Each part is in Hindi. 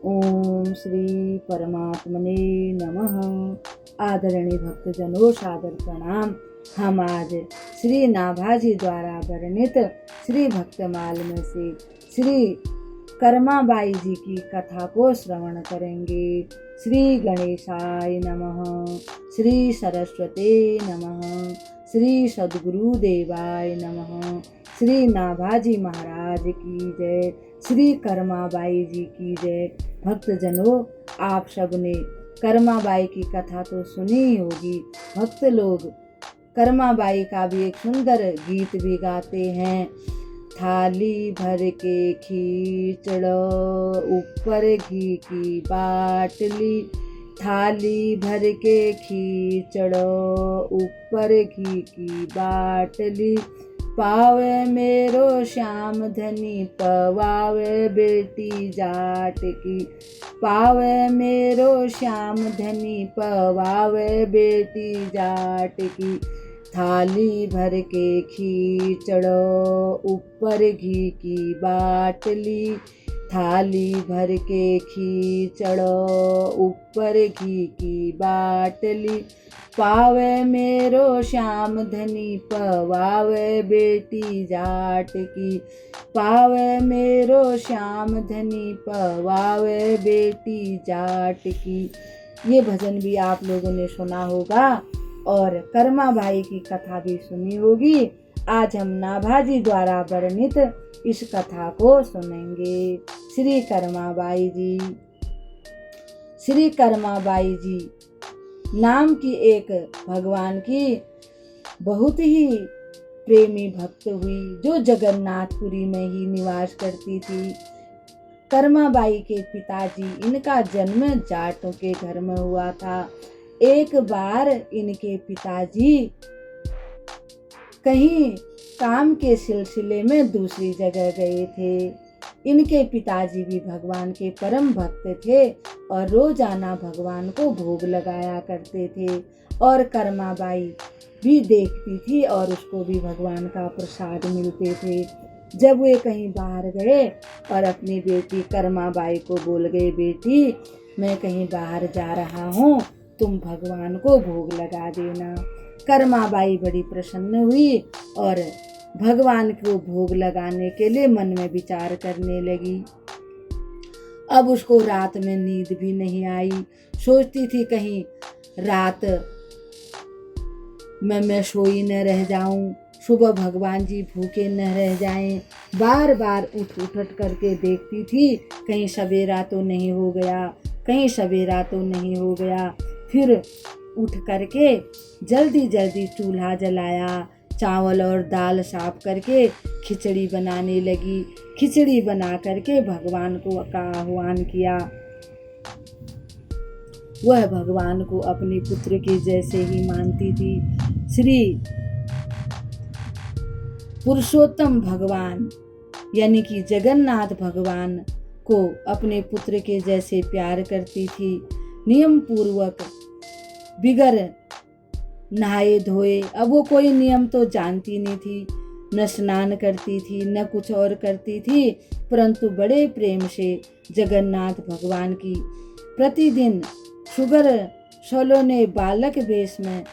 ओम श्री परमात्मने नमः। आदरणीय भक्तजनों, सादर प्रणाम। हम आज श्री नाभाजी द्वारा वर्णित श्री भक्तमाल में से श्री कर्माबाई जी की कथा को श्रवण करेंगे। श्री गणेशाय नमः, श्री सरस्वते नमः, श्री सद्गुरुदेवाय नमः। श्री नाभाजी महाराज की जय, श्री कर्माबाई जी की जय। भक्तजनों, आप सबने कर्माबाई की कथा तो सुनी ही होगी। भक्त लोग कर्माबाई का भी एक सुंदर गीत भी गाते हैं। थाली भर के खींचड़ो ऊपर घी की बाटली, थाली भर के खींचड़ो ऊपर घी की बाटली, पावे मेरो श्याम धनी पवावे बेटी जाट की, पावे मेरो श्याम धनी पवावे बेटी जाट की। थाली भर के खींचड़ो ऊपर घी की बाटली, थाली भर के खींचड़ो ऊपर घी की बाटली, पावे मेरो श्याम धनी पवावे बेटी जाट की, पावे मेरो श्याम धनी पवावे बेटी जाट की। ये भजन भी आप लोगों ने सुना होगा और कर्माबाई की कथा भी सुनी होगी। आज हम नाभाजी द्वारा वर्णित इस कथा को सुनेंगे। श्री कर्माबाई जी। श्री कर्माबाई जी नाम की एक भगवान की बहुत ही प्रेमी भक्त हुई, जो जगन्नाथपुरी में ही निवास करती थी। कर्माबाई के पिताजी, इनका जन्म जाटों के घर में हुआ था। एक बार इनके पिताजी कहीं काम के सिलसिले में दूसरी जगह गए थे। इनके पिताजी भी भगवान के परम भक्त थे और रोजाना भगवान को भोग लगाया करते थे, और कर्माबाई भी देखती थी और उसको भी भगवान का प्रसाद मिलते थे। जब वे कहीं बाहर गए और अपनी बेटी कर्माबाई को बोल गए, बेटी मैं कहीं बाहर जा रहा हूँ, तुम भगवान को भोग लगा देना। कर्माबाई बड़ी प्रसन्न हुई और भगवान को भोग लगाने के लिए मन में विचार करने लगी। अब उसको रात में नींद भी नहीं आई। सोचती थी कहीं रात में मैं सोई न रह जाऊं, सुबह भगवान जी भूखे न रह जाएं। बार बार उठ करके देखती थी कहीं सवेरा तो नहीं हो गया, कहीं सवेरा तो नहीं हो गया। फिर उठ करके जल्दी जल्दी चूल्हा जलाया, चावल और दाल साफ करके खिचड़ी बनाने लगी। खिचड़ी बना करके भगवान को का आह्वान किया। वह भगवान को अपने पुत्र के जैसे ही मानती थी। श्री पुरुषोत्तम भगवान यानी कि जगन्नाथ भगवान को अपने पुत्र के जैसे प्यार करती थी। नियम पूर्वक बिगर नहाए धोए, अब वो कोई नियम तो जानती नहीं थी, न स्नान करती थी न कुछ और करती थी, परंतु बड़े प्रेम से जगन्नाथ भगवान की प्रतिदिन सुगर सलोने बालक वेश में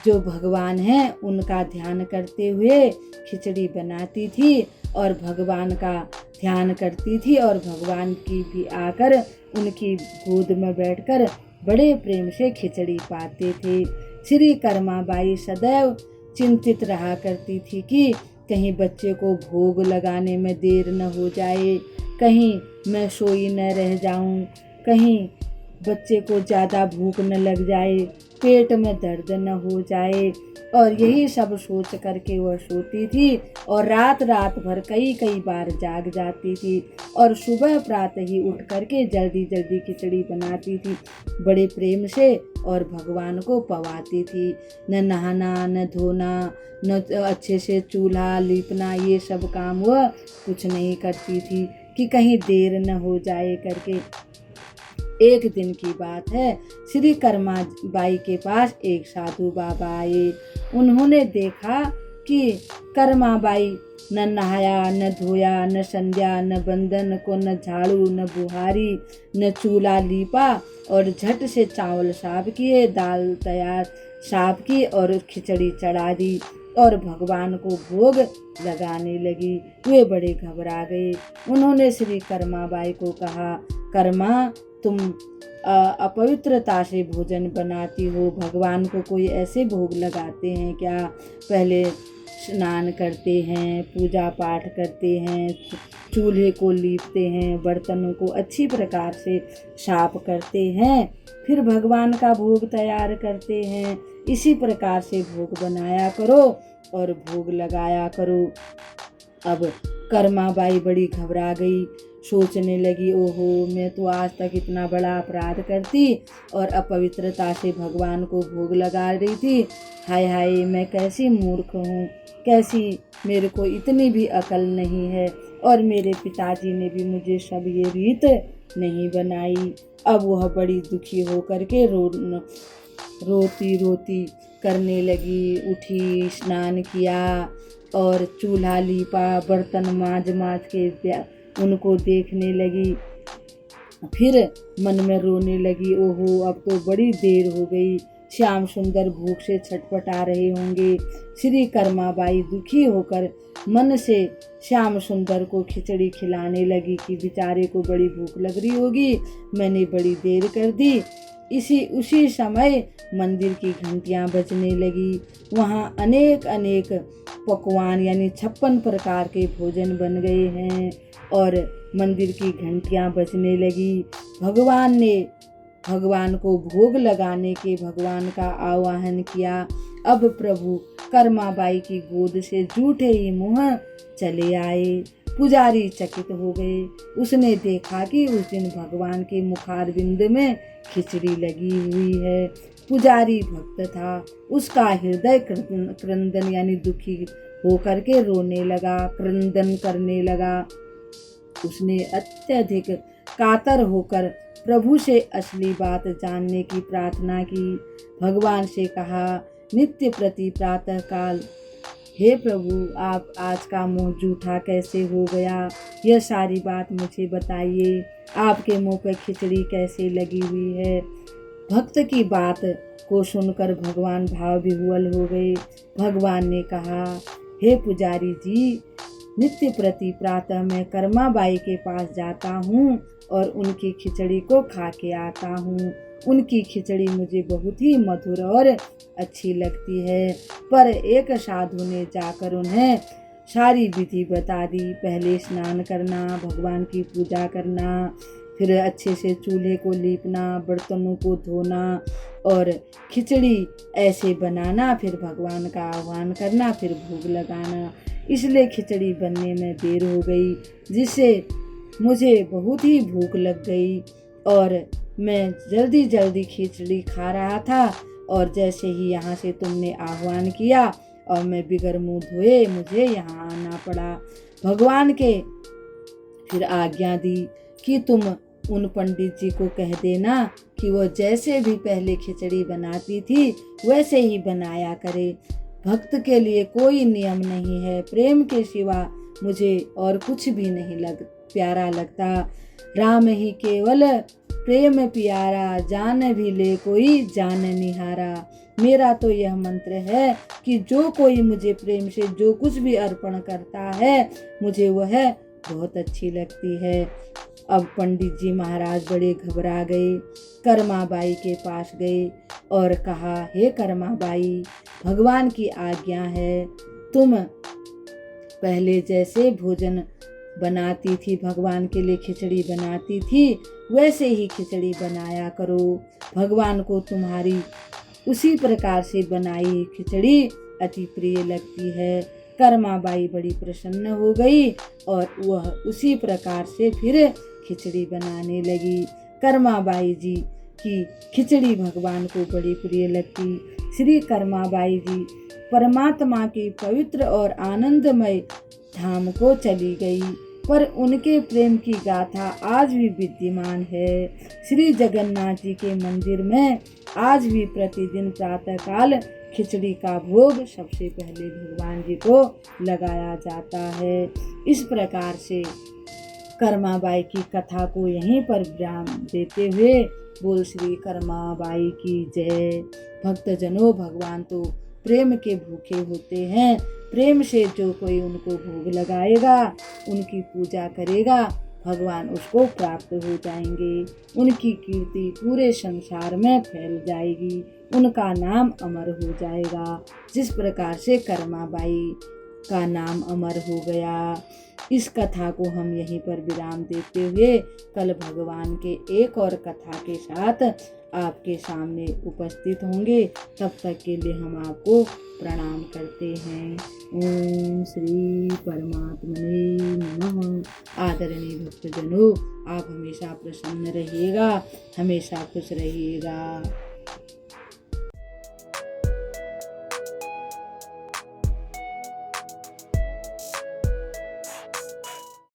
जो भगवान हैं उनका ध्यान करते हुए खिचड़ी बनाती थी और भगवान का ध्यान करती थी, और भगवान की भी आकर उनकी गोद में बैठकर बड़े प्रेम से खिचड़ी पाते थे। श्री कर्माबाई सदैव चिंतित रहा करती थी कि कहीं बच्चे को भोग लगाने में देर न हो जाए, कहीं मैं सोई न रह जाऊं, कहीं बच्चे को ज़्यादा भूख न लग जाए, पेट में दर्द न हो जाए, और यही सब सोच करके वह सोती थी और रात भर कई बार जाग जाती थी और सुबह प्रातः ही उठ करके जल्दी जल्दी खिचड़ी बनाती थी बड़े प्रेम से और भगवान को पवाती थी। न नहाना न धोना न अच्छे से चूल्हा लीपना, ये सब काम वह कुछ नहीं करती थी कि कहीं देर न हो जाए करके। एक दिन की बात है, श्री कर्माबाई के पास एक साधु बाबा आए। उन्होंने देखा कि कर्माबाई न नहाया, न धोया, न संध्या, न बंधन को, न झाड़ू, न बुहारी, न चूल्हा लीपा और झट से चावल साफ किए, दाल तैयार साफ की और खिचड़ी चढ़ा दी और भगवान को भोग लगाने लगी। वे बड़े घबरा गए। उन्होंने श्री कर्माबाई को कहा, कर्मा, तुम अपवित्रता से भोजन बनाती हो। भगवान को कोई ऐसे भोग लगाते हैं क्या? पहले स्नान करते हैं, पूजा पाठ करते हैं, चूल्हे को लीपते हैं, बर्तनों को अच्छी प्रकार से साफ करते हैं, फिर भगवान का भोग तैयार करते हैं। इसी प्रकार से भोग बनाया करो और भोग लगाया करो। अब कर्माबाई बड़ी घबरा गई, सोचने लगी, ओहो, मैं तो आज तक इतना बड़ा अपराध करती और अपवित्रता से भगवान को भोग लगा रही थी। हाय हाय, मैं कैसी मूर्ख हूँ, कैसी मेरे को इतनी भी अकल नहीं है और मेरे पिताजी ने भी मुझे सब ये रीत नहीं बनाई। अब वह बड़ी दुखी होकर के रोती रोती करने लगी। उठी, स्नान किया और चूल्हा लीपा, बर्तन मांज के उनको देखने लगी। फिर मन में रोने लगी, ओहो, अब तो बड़ी देर हो गई, श्याम सुंदर भूख से छटपटा रहे होंगे। श्री कर्माबाई दुखी होकर मन से श्याम सुंदर को खिचड़ी खिलाने लगी कि बेचारे को बड़ी भूख लग रही होगी, मैंने बड़ी देर कर दी। उसी समय मंदिर की घंटियां बजने लगी। वहाँ अनेक अनेक पकवान यानी 56 प्रकार के भोजन बन गए हैं और मंदिर की घंटियां बजने लगी। भगवान को भोग लगाने के भगवान का आवाहन किया। अब प्रभु कर्माबाई की गोद से जूठे ही मुँह चले आए। पुजारी चकित हो गए। उसने देखा कि उस दिन भगवान के मुखारविंद में खिचड़ी लगी हुई है। पुजारी भक्त था, उसका हृदय क्रंदन यानी दुखी होकर के रोने लगा, क्रंदन करने लगा। उसने अत्यधिक कातर होकर प्रभु से असली बात जानने की प्रार्थना की। भगवान से कहा, नित्य प्रति प्रातः काल, हे प्रभु, आप आज का मुँह जूठा कैसे हो गया? यह सारी बात मुझे बताइए। आपके मुँह पर खिचड़ी कैसे लगी हुई है? भक्त की बात को सुनकर भगवान भाव विह्वल हो गए। भगवान ने कहा, हे पुजारी जी, नित्य प्रति प्रातः मैं कर्माबाई के पास जाता हूँ और उनकी खिचड़ी को खा के आता हूँ। उनकी खिचड़ी मुझे बहुत ही मधुर और अच्छी लगती है। पर एक साधु ने जाकर उन्हें सारी विधि बता दी। पहले स्नान करना, भगवान की पूजा करना, फिर अच्छे से चूल्हे को लीपना, बर्तनों को धोना और खिचड़ी ऐसे बनाना, फिर भगवान का आह्वान करना, फिर भोग लगाना। इसलिए खिचड़ी बनने में देर हो गई, जिससे मुझे बहुत ही भूख लग गई और मैं जल्दी जल्दी खिचड़ी खा रहा था और जैसे ही यहाँ से तुमने आह्वान किया और मैं बिगर मुँह धोए मुझे यहाँ आना पड़ा। भगवान के फिर आज्ञा दी कि तुम उन पंडित जी को कह देना कि वो जैसे भी पहले खिचड़ी बनाती थी वैसे ही बनाया करे। भक्त के लिए कोई नियम नहीं है, प्रेम के सिवा मुझे और कुछ भी नहीं प्यारा लगता। राम ही केवल प्रेम प्यारा, जान भी ले कोई जान निहारा। मेरा तो यह मंत्र है कि जो कोई मुझे प्रेम से जो कुछ भी अर्पण करता है मुझे वह बहुत अच्छी लगती है। अब पंडित जी महाराज बड़े घबरा गए, कर्माबाई के पास गए और कहा, हे कर्माबाई, भगवान की आज्ञा है, तुम पहले जैसे भोजन बनाती थी, भगवान के लिए खिचड़ी बनाती थी, वैसे ही खिचड़ी बनाया करो। भगवान को तुम्हारी उसी प्रकार से बनाई खिचड़ी अति प्रिय लगती है। कर्माबाई बड़ी प्रसन्न हो गई और वह उसी प्रकार से फिर खिचड़ी बनाने लगी। कर्माबाई जी की खिचड़ी भगवान को बड़ी प्रिय लगती। श्री कर्माबाई जी परमात्मा की पवित्र और आनंदमय धाम को चली गई, पर उनके प्रेम की गाथा आज भी विद्यमान है। श्री जगन्नाथ जी के मंदिर में आज भी प्रतिदिन प्रातःकाल खिचड़ी का भोग सबसे पहले भगवान जी को लगाया जाता है। इस प्रकार से कर्माबाई की कथा को यहीं पर विराम देते हुए बोल श्री कर्माबाई की जय। भक्तजनों, भगवान तो प्रेम के भूखे होते हैं। प्रेम से जो कोई उनको भोग लगाएगा, उनकी पूजा करेगा, भगवान उसको प्राप्त हो जाएंगे। उनकी कीर्ति पूरे संसार में फैल जाएगी, उनका नाम अमर हो जाएगा। जिस प्रकार से कर्माबाई का नाम अमर हो गया। इस कथा को हम यहीं पर विराम देते हुए कल भगवान के एक और कथा के साथ आपके सामने उपस्थित होंगे। तब तक के लिए हम आपको प्रणाम करते हैं। ओम श्री परमात्मने नमः। आदरणीय भक्तजनों, आप हमेशा प्रसन्न रहिएगा, हमेशा खुश रहिएगा।